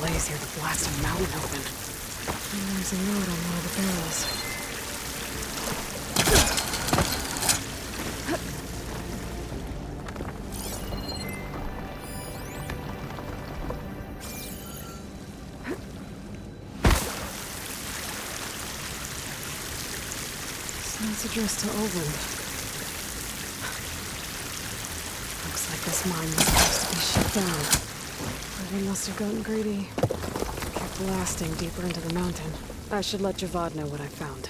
blaze here to blast a mountain open. And there's a note on one of the barrels. It's addressed to Oland. Looks like this mine was supposed to be shut down. But they must have gotten greedy. Kept blasting deeper into the mountain. I should let Javad know what I found.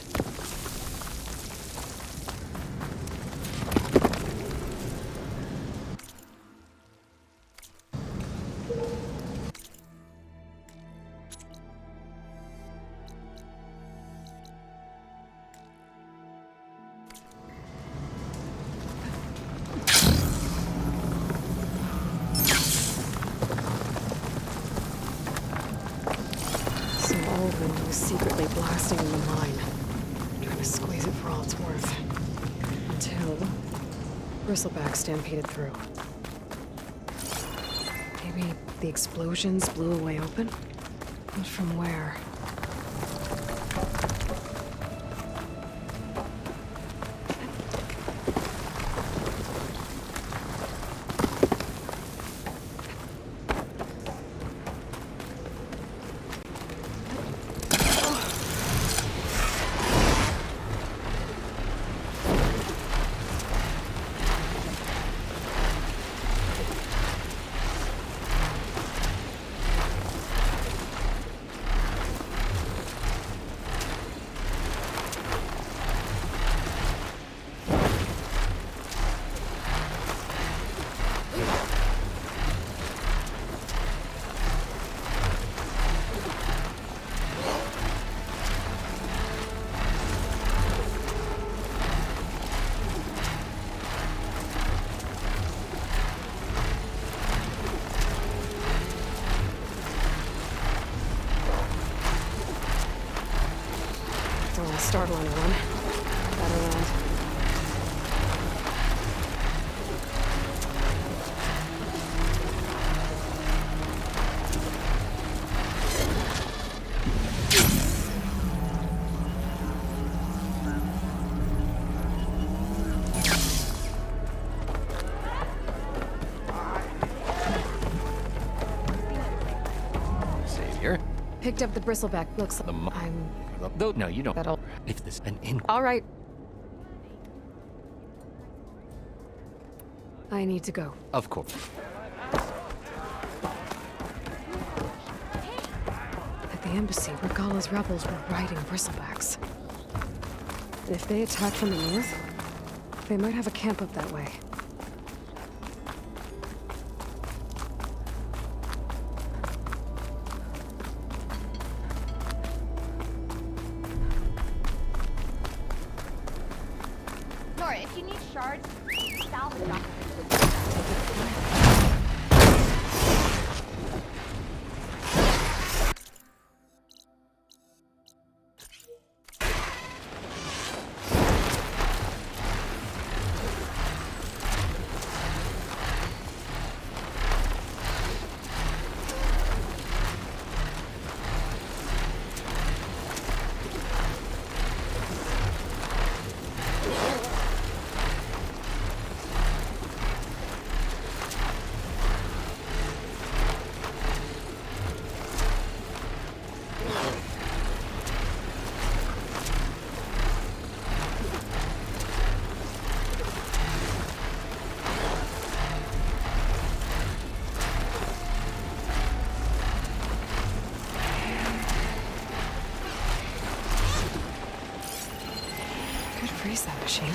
Secretly blasting in the mine, trying to squeeze it for all it's worth. Until Bristleback stampeded through. Maybe the explosions blew a way open? But from where? Startle on a run. Better land. Savior? Picked up the bristleback. Looks like No, you don't. That'll... If this an in. All right. I need to go. Of course. At the embassy, Regala's rebels were riding bristlebacks. If they attack from the north, they might have a camp up that way. If you need shards, salvage them. Freeze that machine.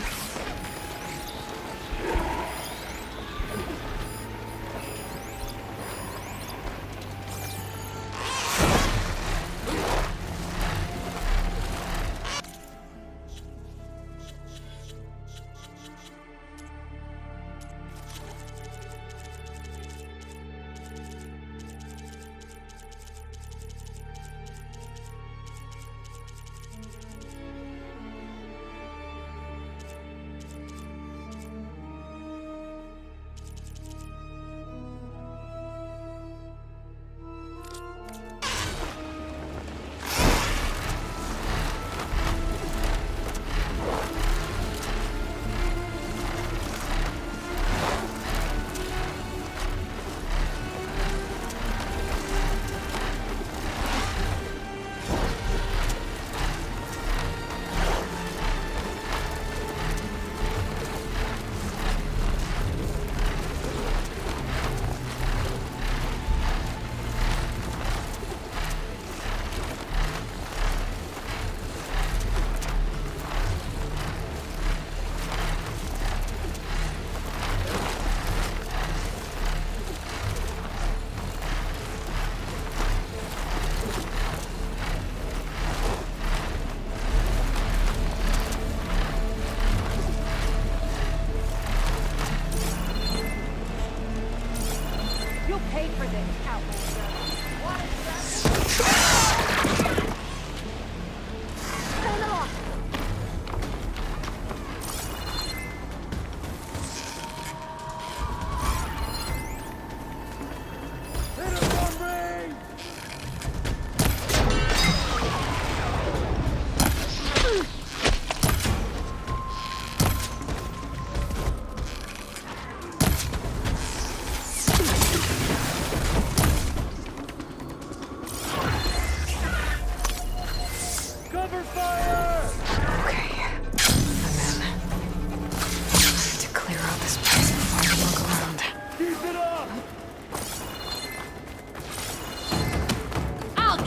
Pay for this, Outlander. What is that? Turn them off.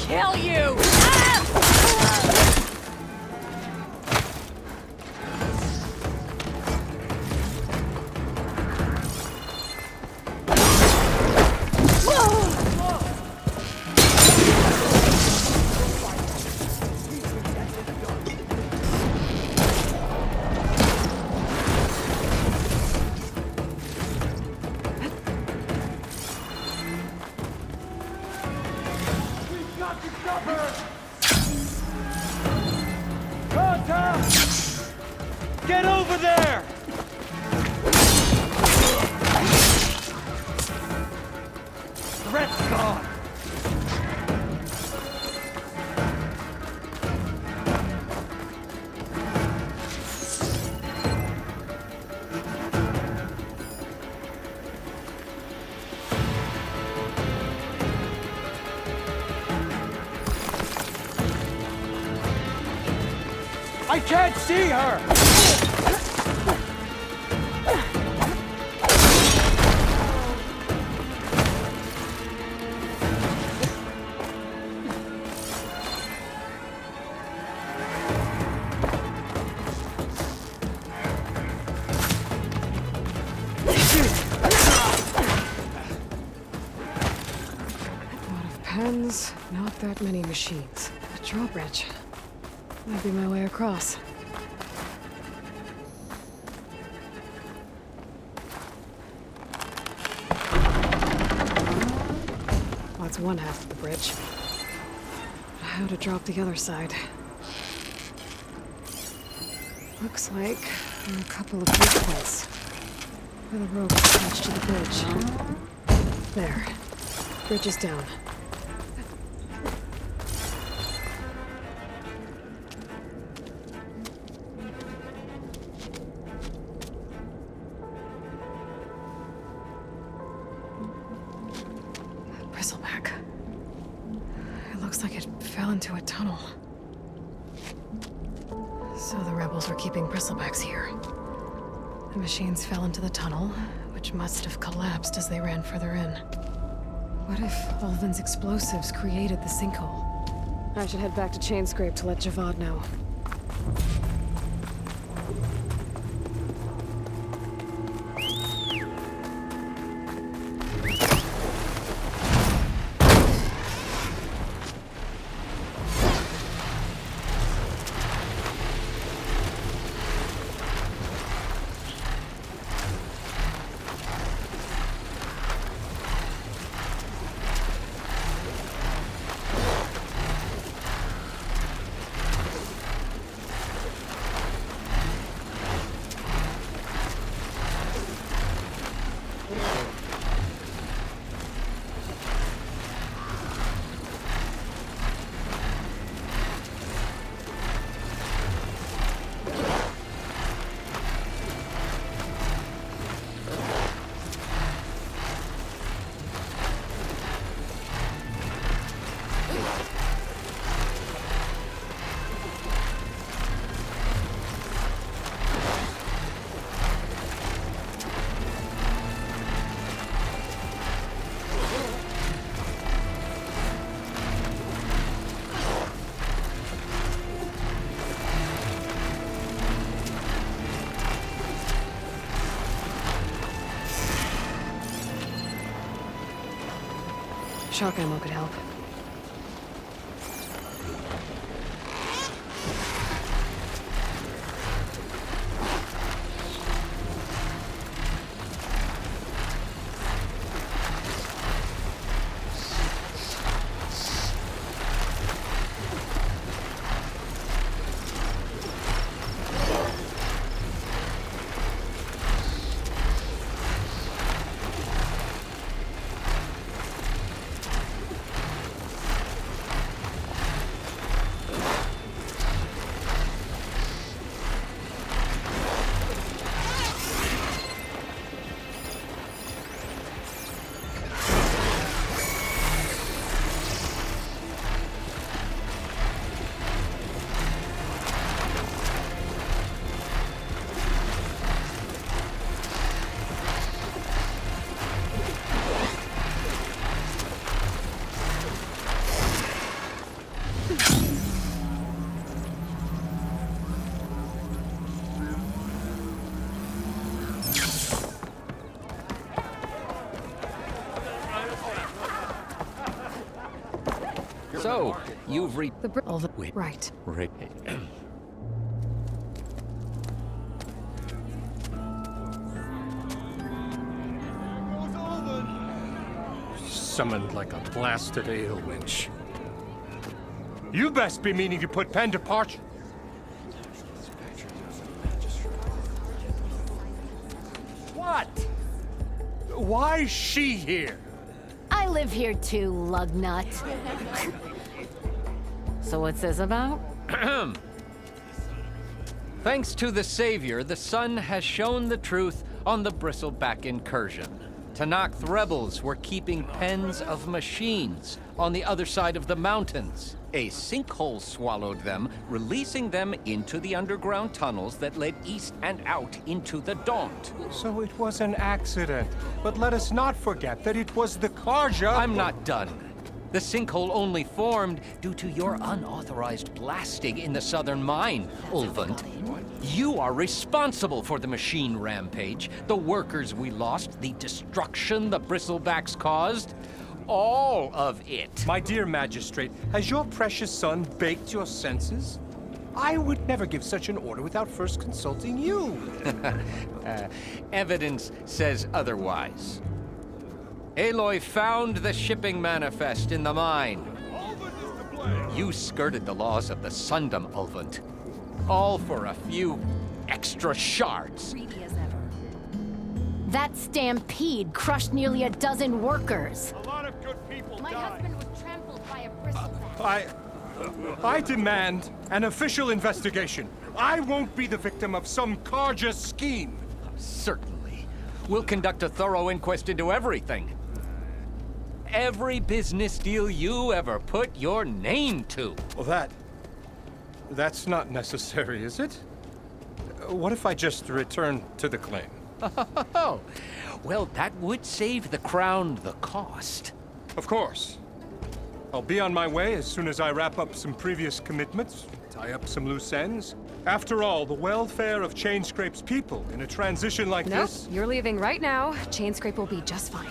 Kill you! Get over there! Threat's gone! I can't see her! Pens, not that many machines. A drawbridge. Might be my way across. Well, that's one half of the bridge. How to drop the other side? Looks like there are a couple of weak points where the rope is attached to the bridge. There. Bridge is down. Bristleback. It looks like it fell into a tunnel. So the rebels were keeping bristlebacks here. The machines fell into the tunnel, which must have collapsed as they ran further in. What if Ulvin's explosives created the sinkhole? I should head back to Chainscrape to let Javad know. Shock ammo could help. So, you've Wait. Right. Summoned like a blasted ale winch. You best be meaning to put pen to parchment. What? Why's she here? I live here too, lugnut. So what's this about? Thanks to the Savior, the sun has shown the truth on the Bristleback incursion. Tanakh rebels were keeping pens of machines on the other side of the mountains. A sinkhole swallowed them, releasing them into the underground tunnels that led east and out into the Daunt. So it was an accident. But let us not forget that it was the Karja. I'm not done. The sinkhole only formed due to your unauthorized blasting in the southern mine, Ulvund. You are responsible for the machine rampage, the workers we lost, the destruction the Bristlebacks caused. All of it. My dear magistrate, has your precious son baked your senses? I would never give such an order without first consulting you. Evidence says otherwise. Aloy found the shipping manifest in the mine. You skirted the laws of the Sundom, Ulvund. All for a few extra shards. Greedy as ever. That stampede crushed nearly a dozen workers. A lot of good people My husband was trampled by a bristleback. I demand an official investigation. I won't be the victim of some Karja scheme. Certainly. We'll conduct a thorough inquest into everything. Every business deal you ever put your name to. Well, that's not necessary, is it? What if I just return to the claim? Oh, well, that would save the Crown the cost. Of course. I'll be on my way as soon as I wrap up some previous commitments, tie up some loose ends. After all, the welfare of Chainscrape's people in a transition like Nope, this... you're leaving right now. Chainscrape will be just fine.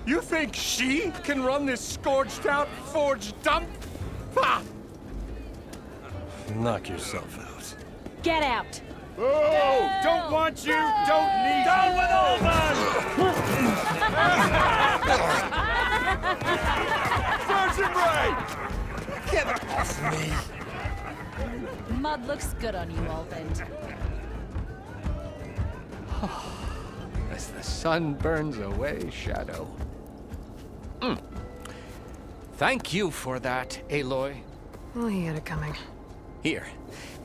You think she can run this scorched-out forged dump? Ha! Knock yourself out. Get out! Oh! Don't want you! Don't need Down with Ulvund! Sergeant Ray! Get off me! Mud looks good on you, Ulvund. As the sun burns away shadow. Thank you for that, Aloy. Well, he had it coming. Here,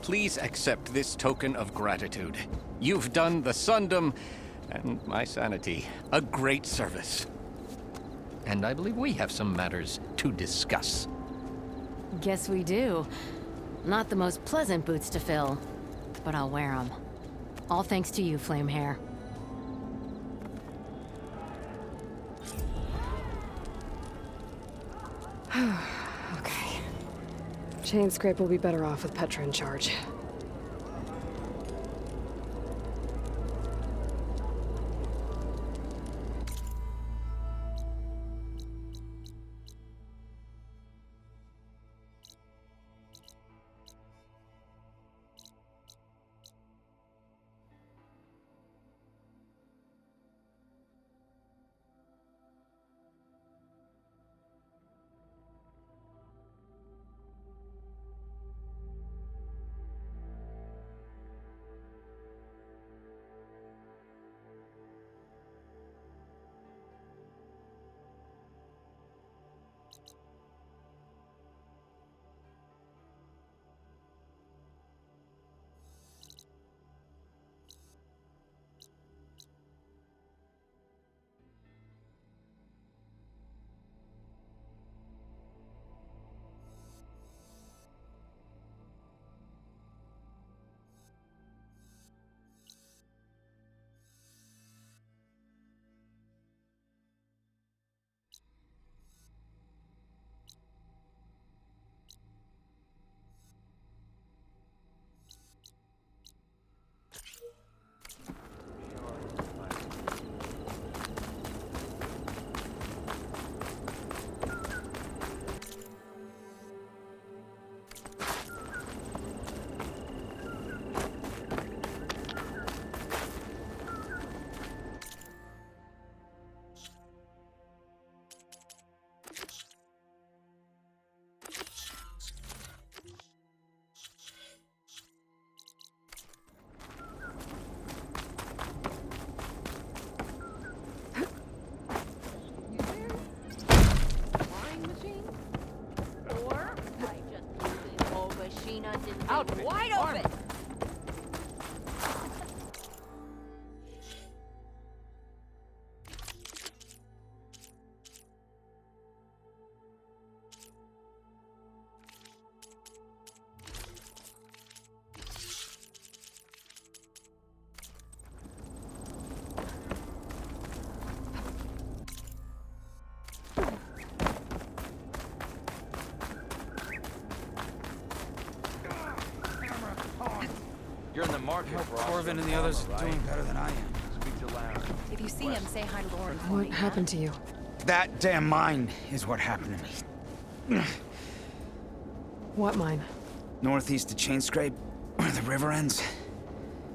please accept this token of gratitude. You've done the Sundom and my sanity a great service. And I believe we have some matters to discuss. Guess we do. Not the most pleasant boots to fill, but I'll wear them. All thanks to you, Flamehair. Okay. Chainscrape will be better off with Petra in charge. Out wide open! You're in the market for Corvin and the others are doing better than I am. Speak to loud. If you see him, say hi to Lauren for What me. happened to you? That damn mine is what happened to me. What mine? Northeast of Chainscrape, where the river ends.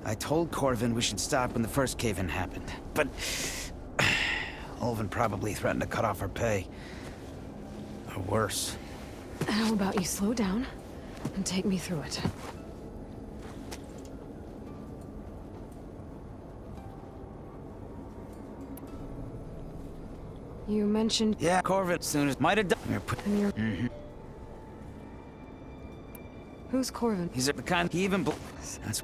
I told Corvin we should stop when the first cave-in happened, but Ulvin probably threatened to cut off our pay. Or worse. How about you slow down and take me through it? You mentioned... Yeah, Corvin soon as might have done. And you're... Who's Corvin? He's the kind he even. That's.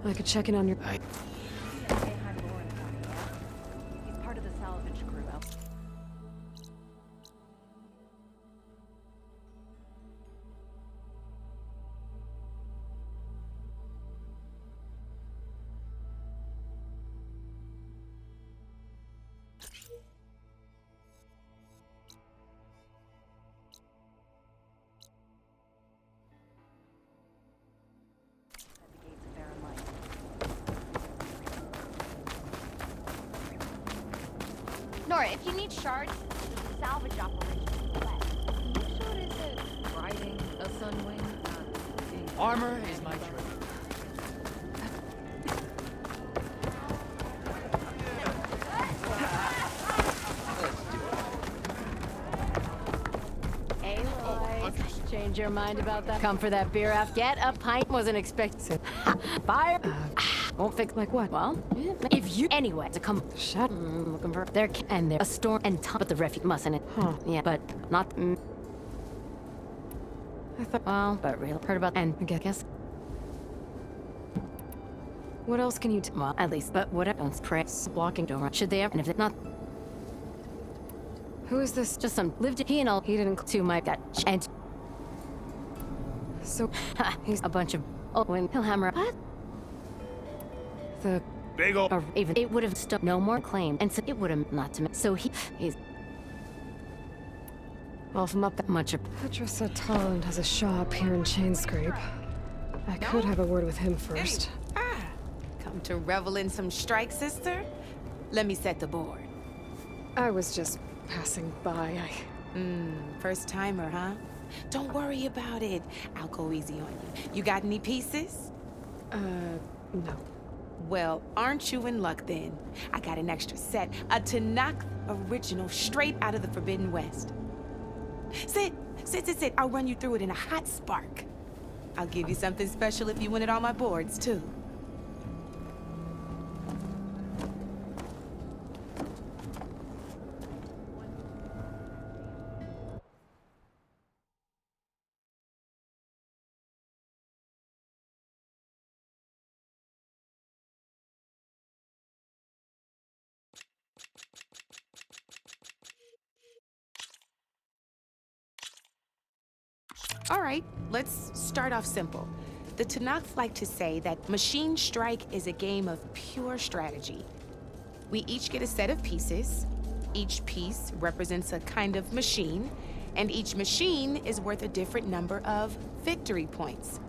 I could check in on your... Say hi to Lauren for me, yeah? He's part of the salvage crew out. Nora, if you need shards, there's a salvage operation to the west. What sort is it? Riding a sunwing? Armor is my trade. Change your mind about that? Come for that beer after. Get a pint. Wasn't expecting. Fire. Won't fix like what? Well, if you anyway to come. Shut. Looking for there and there a storm and top of the refuge mustn't it? Huh. Yeah, but not. I thought... Well, but real heard about and I guess. What else can you Well, at least, but whatever. Don't pray. Walking door. Should they ever? And if they're not. Who is this? Just some lived. He and all. He didn't to my that and. So... He's a bunch of. Oh, when he'll hammer. What? The... Big ol'. Or even it would have stuck no more claim, and so it would have not to. So he's. Well, if I'm up that Much of. Petra said Tolland has a shop here in Chainscrape. I could have a word with him first. Come to revel in some strike, sister? Let me set the board. I was just passing by. First timer, huh? Don't worry about it. I'll go easy on you. You got any pieces? No. Well, aren't you in luck then? I got an extra set, a Tanakh original straight out of the Forbidden West. Sit. I'll run you through it in a hot spark. I'll give you something special if you win at all my boards, too. All right, let's start off simple. The Tanakh like to say that Machine Strike is a game of pure strategy. We each get a set of pieces. Each piece represents a kind of machine, and each machine is worth a different number of victory points.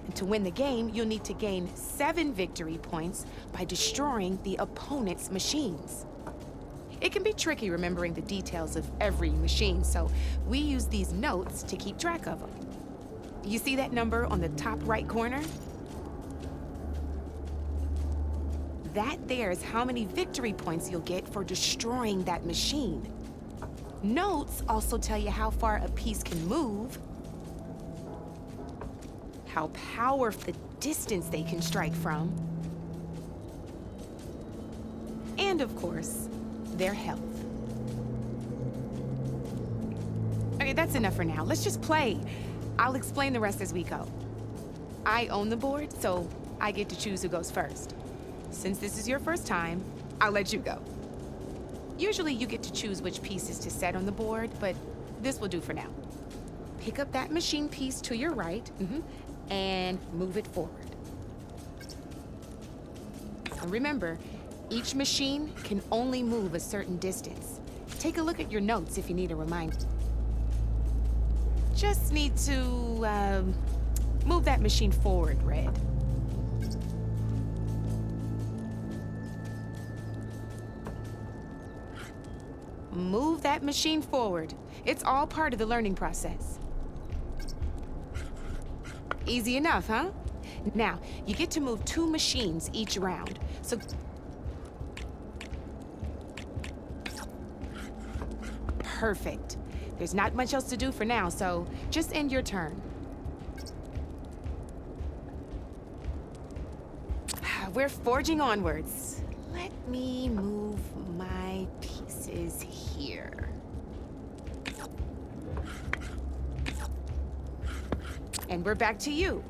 And to win the game, you'll need to gain 7 victory points by destroying the opponent's machines. It can be tricky remembering the details of every machine, so we use these notes to keep track of them. You see that number on the top right corner? That there is how many victory points you'll get for destroying that machine. Notes also tell you how far a piece can move, how powerful the distance they can strike from, and of course, their health. Okay, That's enough for now. Let's just play. I'll explain the rest as we go. I own the board, so I get to choose who goes first. Since this is your first time, I'll let you go. Usually you get to choose which pieces to set on the board, but this will do for now. Pick up that machine piece to your right, and move it forward. And remember, each machine can only move a certain distance. Take a look at your notes if you need a reminder. Just need to, move that machine forward, Red. Move that machine forward. It's all part of the learning process. Easy enough, huh? Now, you get to move 2 machines each round, so... Perfect. There's not much else to do for now, so just end your turn. We're forging onwards. Let me move my pieces here. And we're back to you.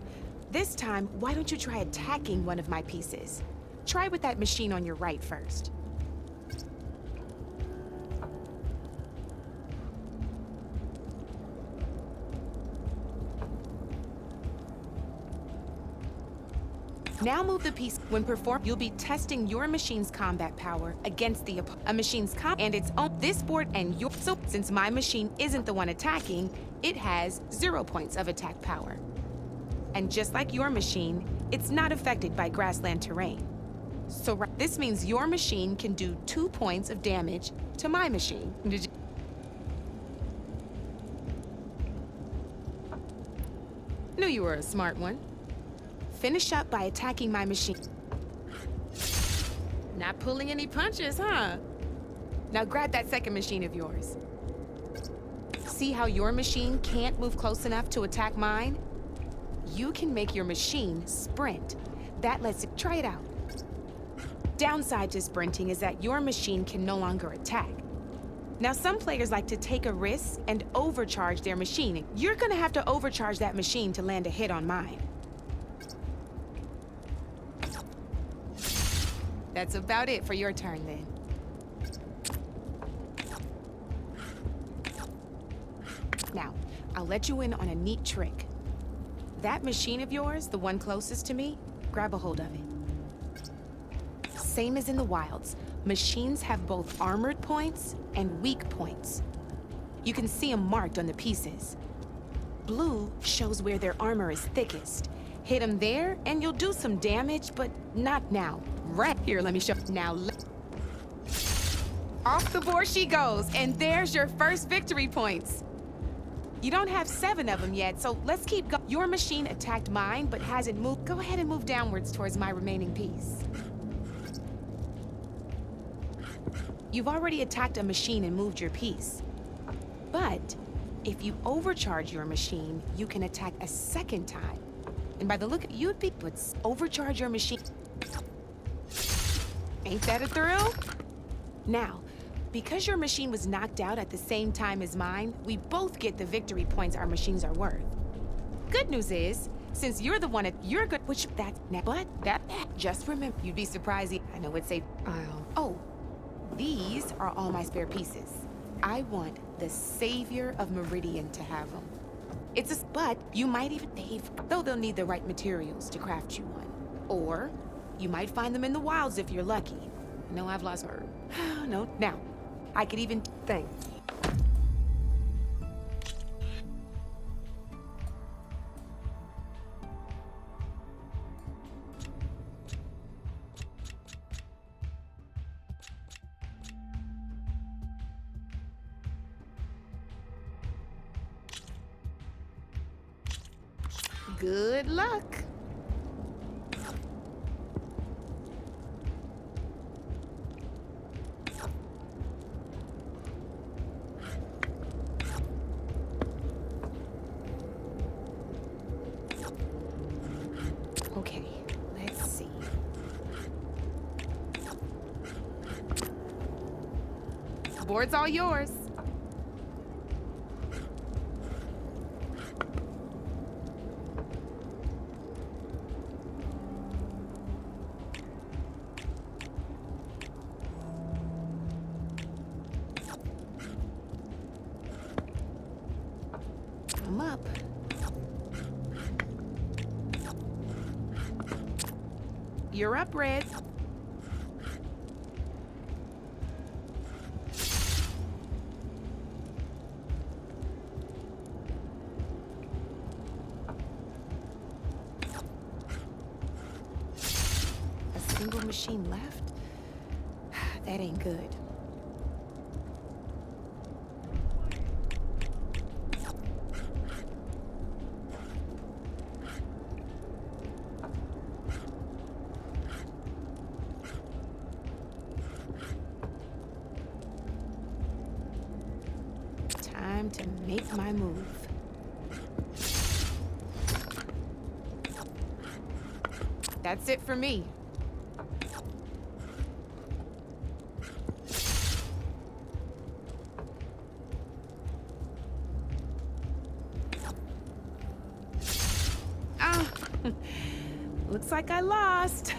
This time, why don't you try attacking one of my pieces? Try with that machine on your right first. Now move the piece. When performed, you'll be testing your machine's combat power against a machine's and its own. This board and your... So, since my machine isn't the one attacking, it has 0 points of attack power. And just like your machine, it's not affected by grassland terrain. So this means your machine can do 2 points of damage to my machine. Did you... Knew you were a smart one. Finish up by attacking my machine. Not pulling any punches, huh? Now grab that second machine of yours. See how your machine can't move close enough to attack mine? You can make your machine sprint. That lets it... Try it out. Downside to sprinting is that your machine can no longer attack. Now, some players like to take a risk and overcharge their machine. You're gonna have to overcharge that machine to land a hit on mine. That's about it for your turn, then. Now, I'll let you in on a neat trick. That machine of yours, the one closest to me, grab a hold of it. Same as in the wilds, machines have both armored points and weak points. You can see them marked on the pieces. Blue shows where their armor is thickest. Hit them there, and you'll do some damage, but not now. Right here, let me show. Now, off the board she goes, and there's your first victory points. You don't have 7 of them yet, so let's keep going. Your machine attacked mine, but hasn't moved. Go ahead and move downwards towards my remaining piece. You've already attacked a machine and moved your piece. But if you overcharge your machine, you can attack a second time. And by the look, you'd be, but overcharge your machine. Ain't that a thrill? Now, because your machine was knocked out at the same time as mine, we both get the victory points our machines are worth. Good news is, since you're the one you're good, which just remember, you'd be surprised. I know it's safe. Oh, these are all my spare pieces. I want the Savior of Meridian to have them. But you might even, though they'll need the right materials to craft you one. Or you might find them in the wilds if you're lucky. No, I've lost her. No, now, I could even think. Good luck. Okay, let's see. Board's all yours. up. You're up, Red. A single machine left? That ain't good. Time to make my move. That's it for me. Ah, looks like I lost.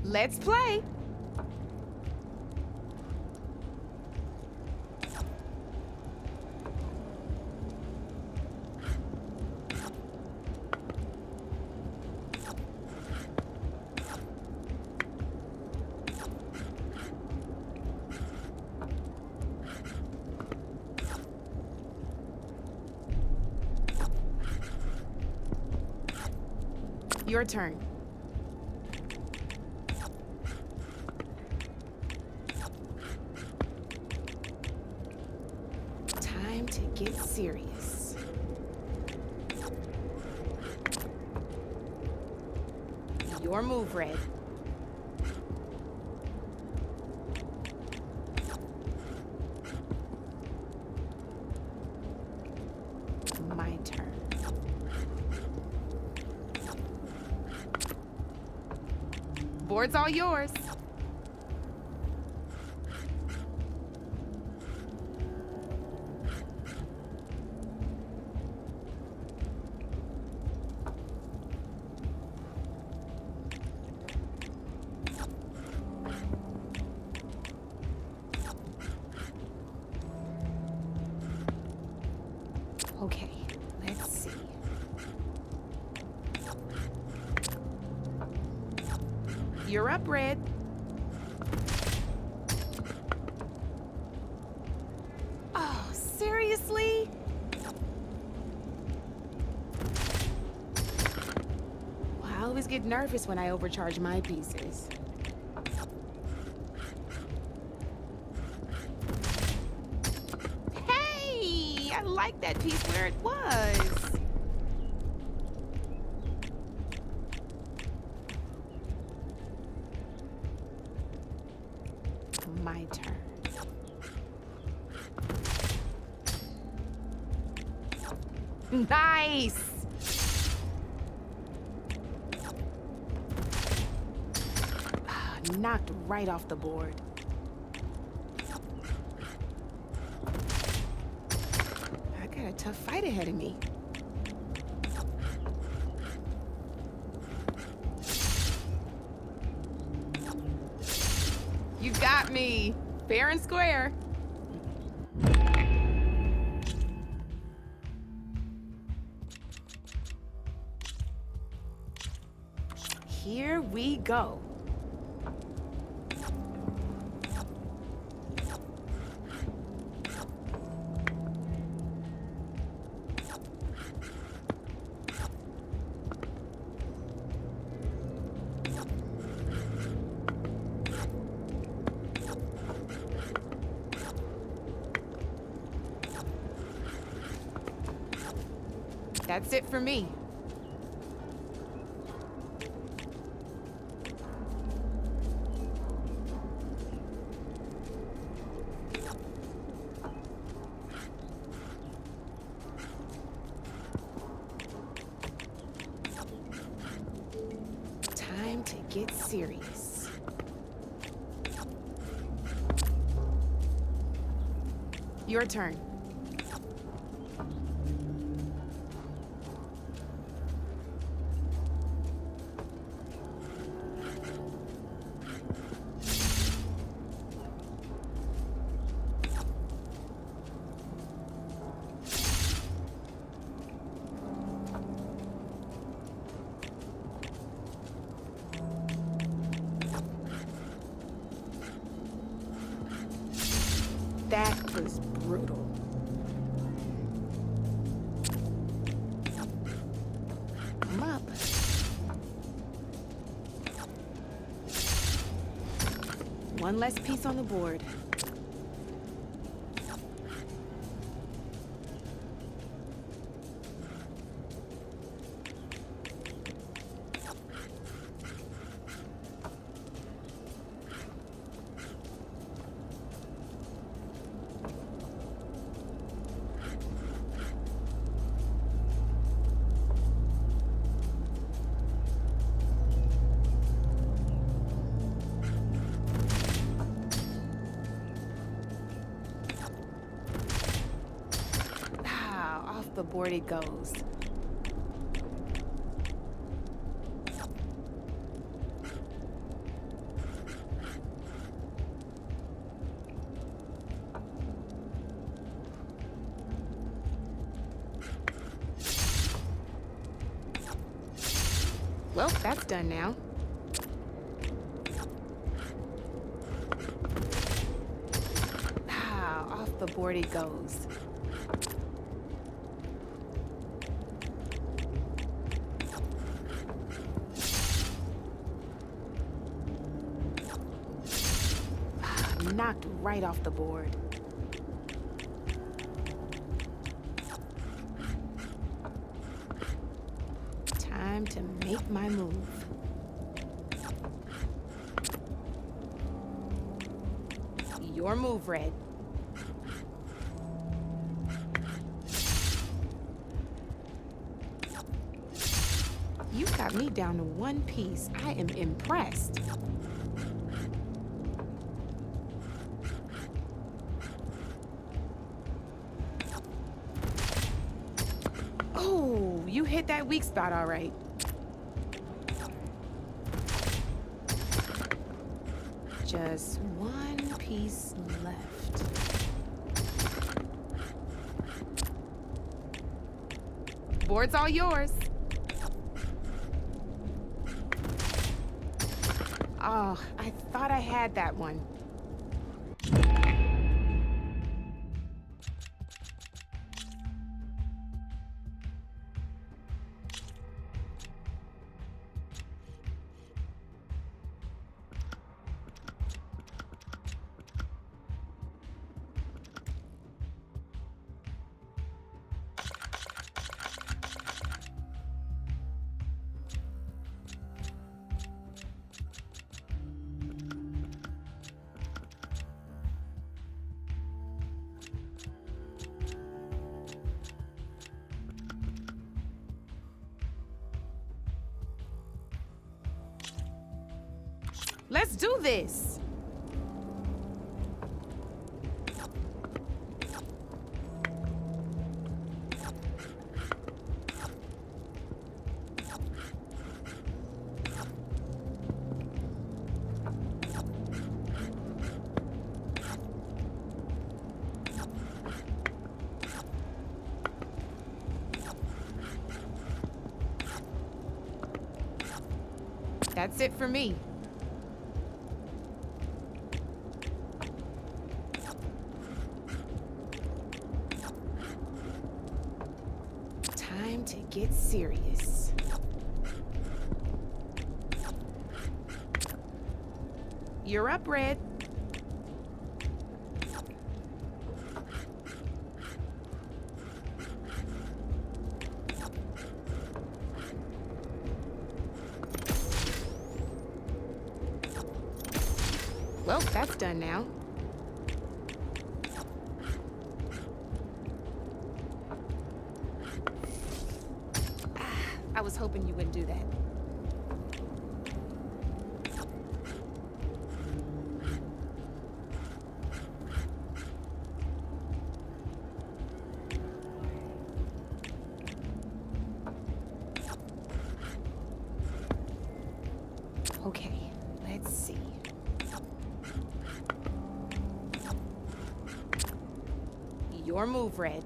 Let's play. Your turn. Time to get serious. Your move, Red. My turn. Board's all yours. Okay, let's see. You're up, Red. Oh, seriously? Well, I always get nervous when I overcharge my pieces. Hey, I like that piece where it was. My turn. Nice! Knocked right off the board. I got a tough fight ahead of me. You got me. Fair and square. Here we go. That's it for me. get serious. Your turn. That was brutal. I'm up. One less piece on the board. Off the board it goes. Well, that's done now. Off the board it goes. Knocked right off the board. Time to make my move. Your move, Red. You got me down to one piece. I am impressed. Oh, you hit that weak spot all right. Just one piece left. Board's all yours. Oh, I thought I had that one. Let's do this. That's it for me. Time to get serious. You're up, Red. Well, that's done now. I was hoping you wouldn't do that. Your move, Red.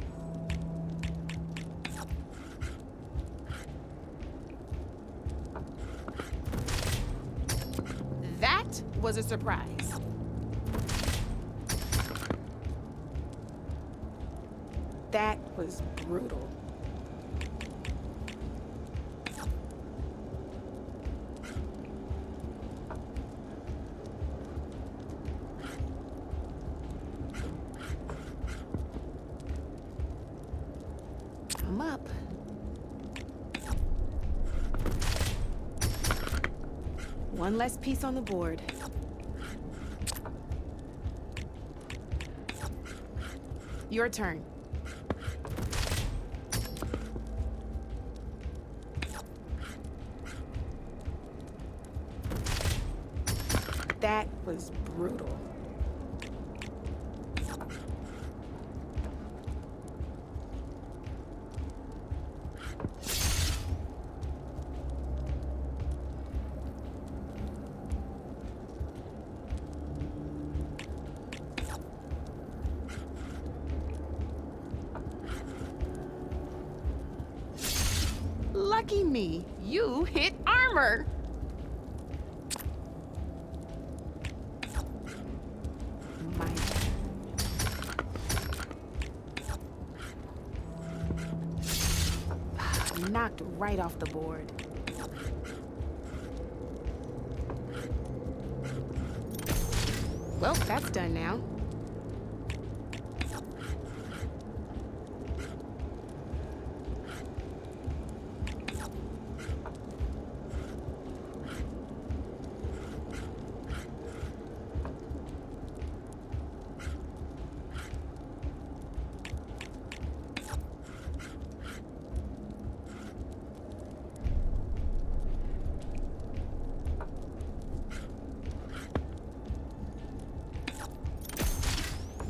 That was a surprise. That was brutal. I'm up. One less piece on the board. Your turn. That was brutal. Lucky me, you hit armor. My knocked right off the board. Well, that's done now.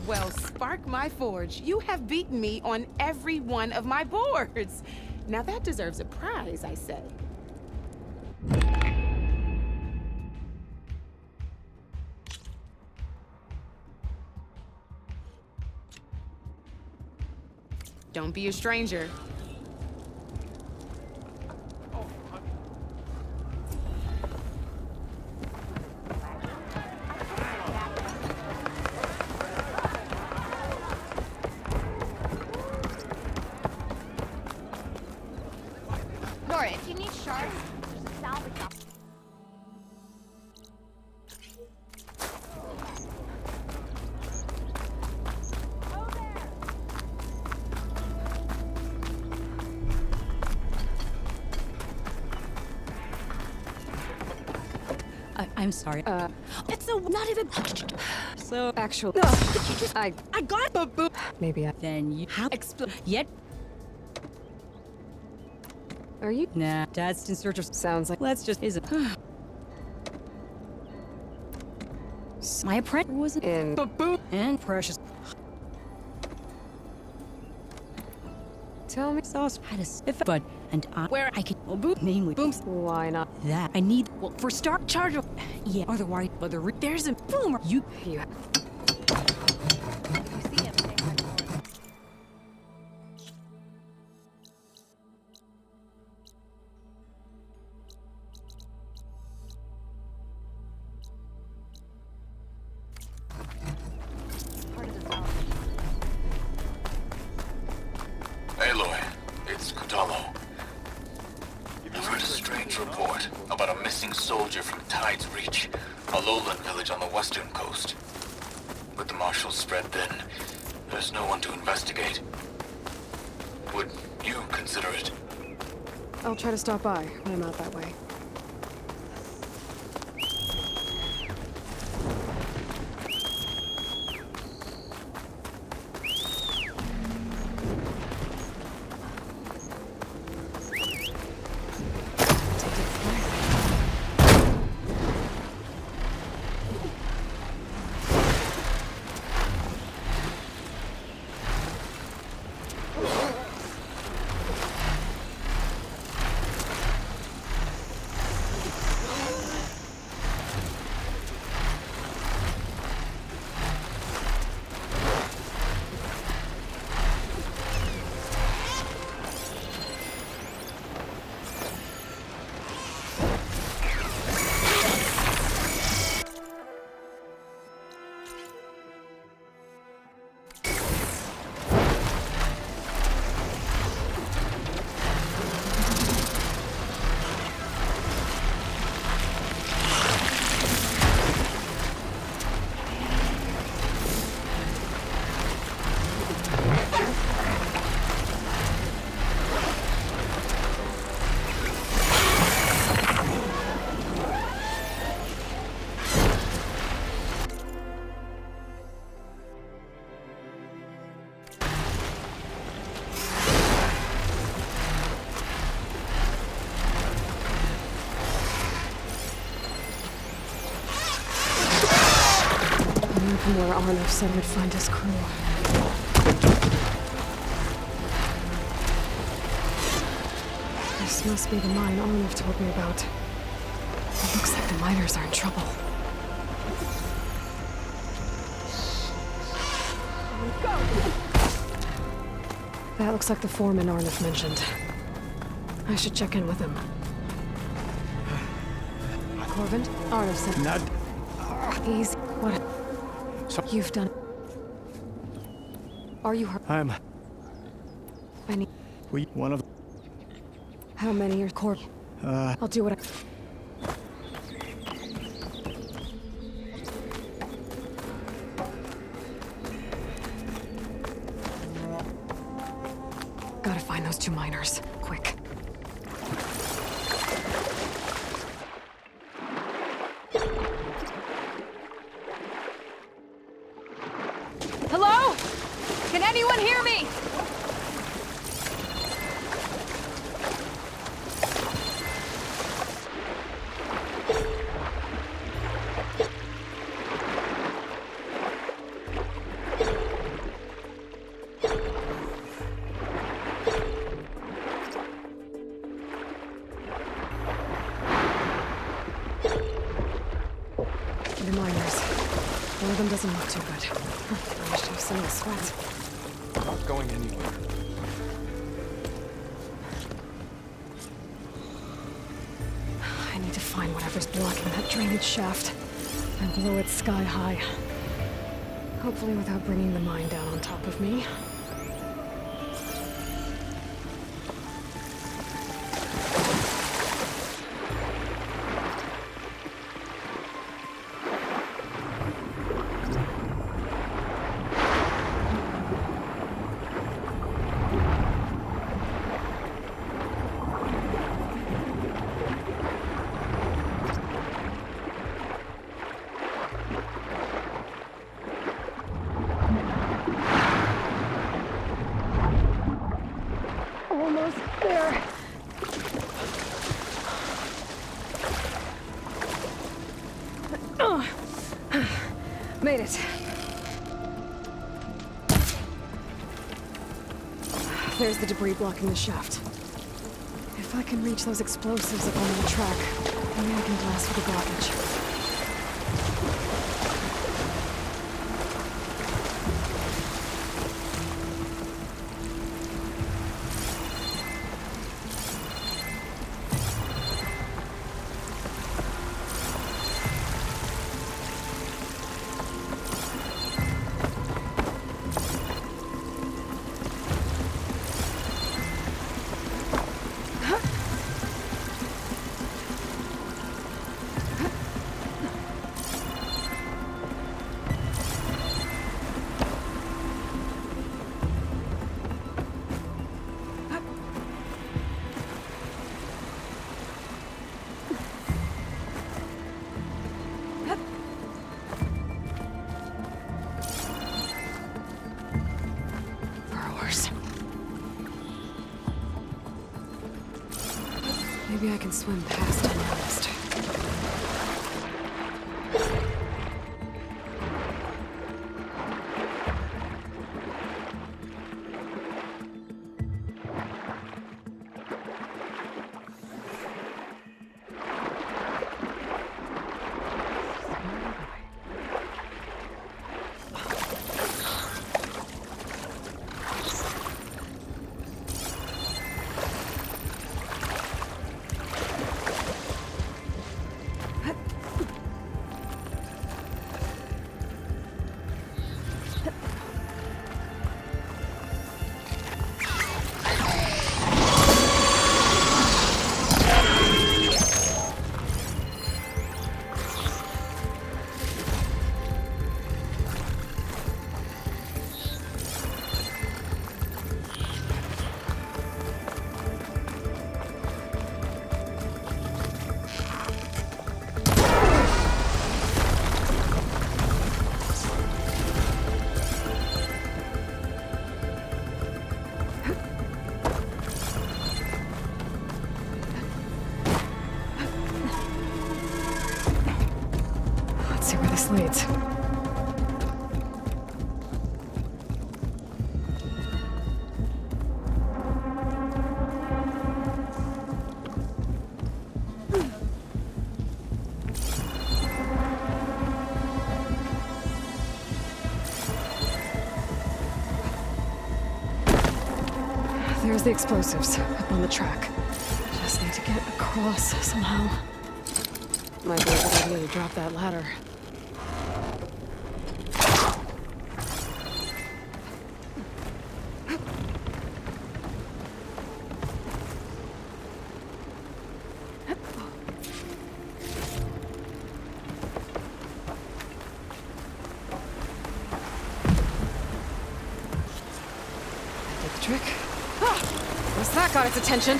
Well, spark my forge. You have beaten me on every one of my boards. Now that deserves a prize, I say. Don't be a stranger. Nora, if you need shards, there's a salvage op. I'm sorry. It's so not even. So, actually, No, you just. I got the boop. maybe I. Then you have explode. Yet. Are you? Nah, Dad's in search of. Sounds like. Let's just isn't. My apprentice was In. boop and precious. Tell me, Sauce had a sniff, but and I Where I could well, boop namely booms why not? that I need well for start charge of yeah otherwise but there's a boomer you You. You see him, say hi to Nora. Part of the salvage. Aloy, it's Kutalo. I've heard a strange report about a missing soldier from Tide's Reach, a lowland village on the western coast. With the marshals spread thin, there's no one to investigate. Would you consider it? I'll try to stop by when I'm out that way. where Arnav said we'd find his crew. This must be the mine Arnav told me about. It looks like the miners are in trouble. That looks like the foreman Arnav mentioned. I should check in with him. Corvin? Arnav said... Not... Easy. What? So- You've done... Are you hurt? I'm... I need... One of... How many are Corp? I'll do what I... Gotta find those two miners. Quick. Hello? Can anyone hear me? The miners. One of them doesn't look too good. I wish to have some of the sweat. Not going anywhere. I need to find whatever's blocking that drainage shaft and blow it sky high. Hopefully without bringing the mine down on top of me. Almost there. Made it. There's the debris blocking the shaft. If I can reach those explosives up on the track, maybe I can blast through the blockage. Maybe I can swim past unnoticed. Let's see where this leads. There's the explosives up on the track. Just need to get across somehow. Might be a good idea to drop that ladder. Did the trick. At least that got its attention.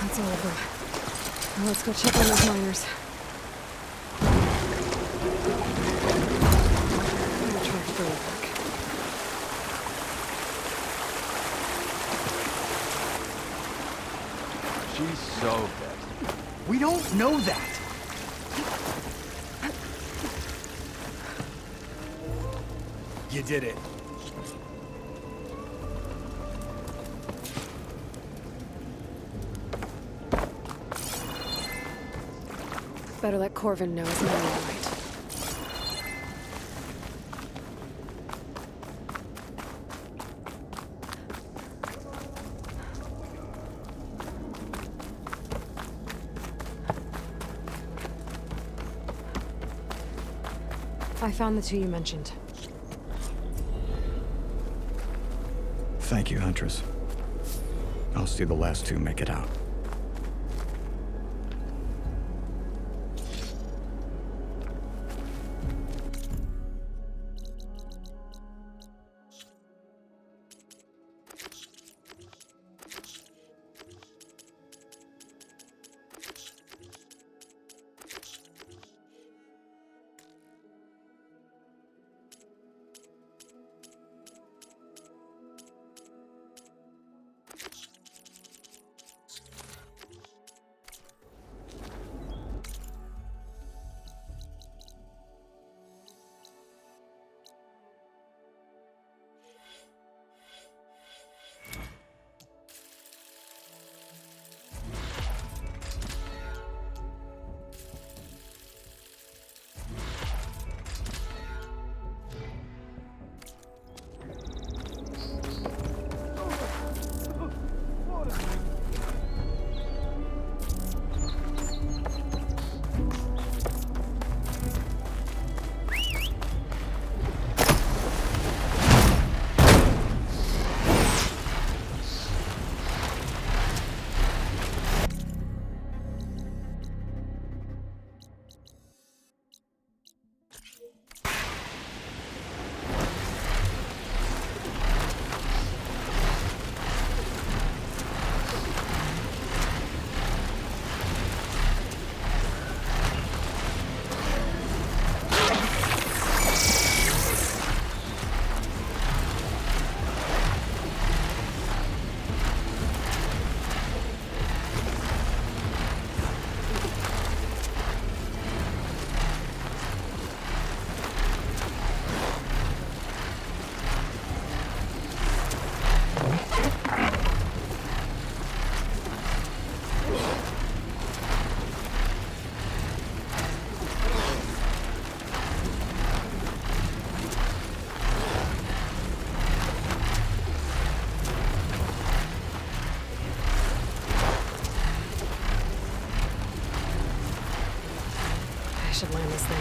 That's all of them. Now let's go check on those miners. I'm gonna try to bring it back. She's so dead. We don't know that. You did it. Better let Corvin know it's not all right. I found the two you mentioned. Thank you, Huntress. I'll see the last two make it out. Should land this thing.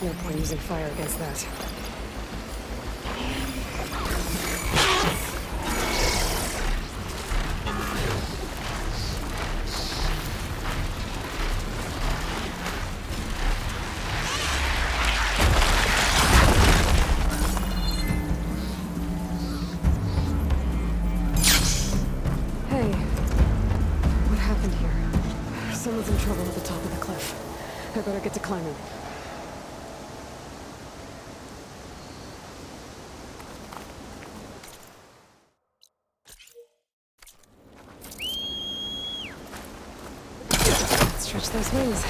No point using fire against that. Hey, what happened here? Someone's in trouble at the top of the cliff. I better get to climbing. Stretch those wings.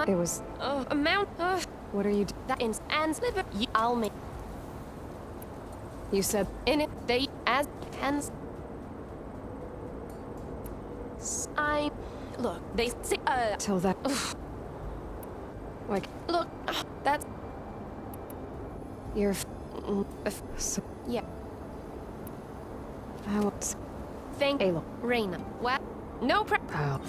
It was amount of what are you that in and sliver. I'll make. You said In it, they as hands. I look. They say till that like look. That's you're so yeah. I was Thank Alo. Reina. What? No Ow.